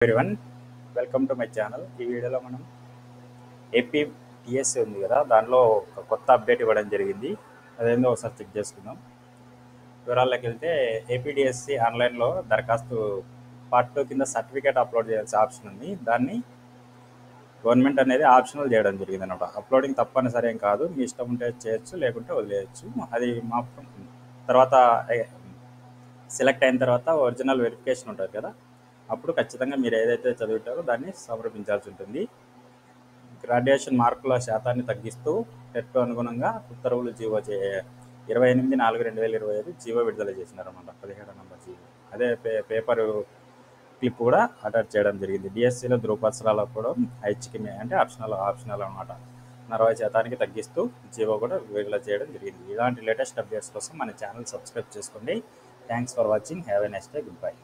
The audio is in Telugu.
Everyone, welcome to my channel. ఈ వీడియోలో మనం ఏపీ టీఎస్సీ ఉంది కదా, దానిలో ఒక కొత్త అప్డేట్ ఇవ్వడం జరిగింది. అదేందో ఒకసారి చెక్ చేసుకుందాం. వివరాల్లోకి వెళ్తే ఏపీ టీఎస్సీ ఆన్లైన్లో దరఖాస్తు పార్ట్ 2 కింద సర్టిఫికేట్ అప్లోడ్ చేయాల్సిన ఆప్షన్ ఉంది. దాన్ని గవర్నమెంట్ అనేది ఆప్షనల్ చేయడం జరిగింది అనమాట. అప్లోడింగ్ తప్పనిసరి ఏం కాదు, మీ ఇష్టం ఉంటే చేయొచ్చు, లేకుంటే వదిలేయచ్చు. అది మా తర్వాత సెలెక్ట్ అయిన తర్వాత ఒరిజినల్ వెరిఫికేషన్ ఉంటుంది కదా, అప్పుడు ఖచ్చితంగా మీరు ఏదైతే చదువుతారో దాన్ని సమర్పించాల్సి ఉంటుంది. గ్రాడ్యుయేషన్ మార్కుల శాతాన్ని తగ్గిస్తూ టెట్ అనుగుణంగా ఉత్తర్వులు జీవో 28/4/2025 జీవో విడుదల చేసినారన్నమాట. 17 నంబర్ జీవో. అదే పేపర్ క్లిప్ కూడా అటాచ్ చేయడం జరిగింది. డిఎస్సిలో ధృవపత్రాలు కూడా ఐచ్ఛిక అంటే ఆప్షనల్ అనమాట. 40% తగ్గిస్తూ జీవో కూడా విడుదల చేయడం జరిగింది. ఇలాంటి లేటెస్ట్ అప్డేట్స్ కోసం మన ఛానల్ సబ్స్క్రైబ్ చేసుకోండి. Thanks for watching. Have a nice day. Good bye.